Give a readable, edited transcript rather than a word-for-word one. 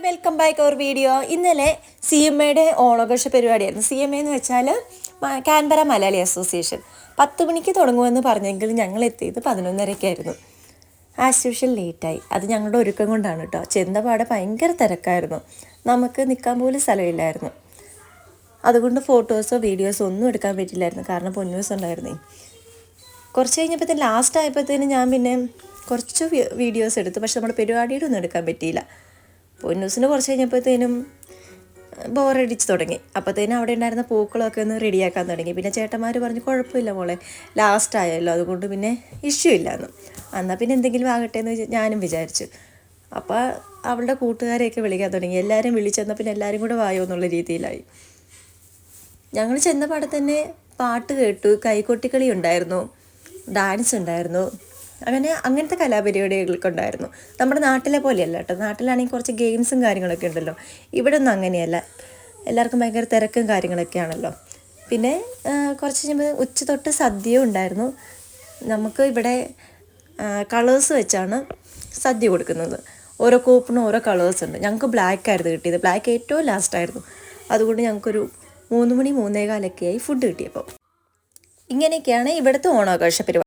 Hi welcome back our video. ഇന്നലെ CMAയുടെ ഓണാഘോഷ പരിപാടിയായിരുന്നു. CMA എന്ന് വെച്ചാൽ കാൻബറ മലയാളി അസോസിയേഷൻ. 10 മണിക്ക് തുടങ്ങുമെന്ന് പറഞ്ഞെങ്കിലും ഞങ്ങൾ എത്തിയത് 11:30-ക്കായിരുന്നു. ആസ് യൂഷ്വൽ ലേറ്റായി. അത് ഞങ്ങളുടെ ഒരുക്കം കൊണ്ടാണ് കേട്ടോ. ചെന്നപാടെ ഭയങ്കര തിരക്കായിരുന്നു. നമുക്ക് നിൽക്കാൻ പോലും സ്ഥലമില്ലായിരുന്നു. അതുകൊണ്ട് ഫോട്ടോസോ വീഡിയോസോ ഒന്നും എടുക്കാൻ പറ്റില്ലായിരുന്നു. കാരണം പൊന്നൂസ് ഉണ്ടായിരുന്നേ. കുറച്ച് കഴിഞ്ഞപ്പോഴത്തേന് ലാസ്റ്റ് ആയപ്പോഴത്തേന് ഞാൻ പിന്നെ കുറച്ച് വീഡിയോസ് എടുത്തു. പക്ഷെ നമ്മുടെ പരിപാടിയുടെ ഒന്നും എടുക്കാൻ പറ്റിയില്ല. പൊന്നൂസിന് കുറച്ച് കഴിഞ്ഞപ്പോഴത്തേനും ബോറടിച്ച് തുടങ്ങി. അപ്പോഴത്തേനും അവിടെ ഉണ്ടായിരുന്ന പൂക്കളൊക്കെ ഒന്ന് റെഡിയാക്കാൻ തുടങ്ങി. പിന്നെ ചേട്ടന്മാർ പറഞ്ഞു കുഴപ്പമില്ല മോളെ, ലാസ്റ്റ് ആയല്ലോ, അതുകൊണ്ട് പിന്നെ ഇഷ്യൂ ഇല്ലയെന്ന്. എന്നാൽ പിന്നെ എന്തെങ്കിലും ആകട്ടെ എന്ന് ഞാനും വിചാരിച്ചു. അപ്പോൾ അവളുടെ കൂട്ടുകാരെയൊക്കെ വിളിക്കാൻ തുടങ്ങി. എല്ലാവരും വിളിച്ചെന്നാൽ പിന്നെ എല്ലാവരും കൂടെ വായോ എന്നുള്ള രീതിയിലായി. ഞങ്ങൾ ചെന്നപാടെ തന്നെ പാട്ട് കേട്ടു, കൈകൊട്ടിക്കളി ഉണ്ടായിരുന്നു, ഡാൻസ് ഉണ്ടായിരുന്നു, അങ്ങനത്തെ കലാപരിപാടികളൊക്കെ ഉണ്ടായിരുന്നു. നമ്മുടെ നാട്ടിലെ പോലെയല്ല കേട്ടോ. നാട്ടിലാണെങ്കിൽ കുറച്ച് ഗെയിംസും കാര്യങ്ങളൊക്കെ ഉണ്ടല്ലോ. ഇവിടെ ഒന്നും അങ്ങനെയല്ല. എല്ലാവർക്കും ഭയങ്കര തിരക്കും കാര്യങ്ങളൊക്കെയാണല്ലോ. പിന്നെ കുറച്ച് കഴിയുമ്പോൾ ഉച്ച തൊട്ട് സദ്യയും ഉണ്ടായിരുന്നു. നമുക്ക് ഇവിടെ കളേഴ്സ് വെച്ചാണ് സദ്യ കൊടുക്കുന്നത്. ഓരോ കൂപ്പണും ഓരോ കളേഴ്സ് ഉണ്ട്. ഞങ്ങൾക്ക് ബ്ലാക്ക് ആയിരുന്നു കിട്ടിയത്. ബ്ലാക്ക് ഏറ്റവും ലാസ്റ്റായിരുന്നു. അതുകൊണ്ട് ഞങ്ങൾക്കൊരു 3 മണി 3:15 ആയി ഫുഡ് കിട്ടിയപ്പോൾ. ഇങ്ങനെയൊക്കെയാണ് ഇവിടുത്തെ ഓണാഘോഷ പരിപാടി.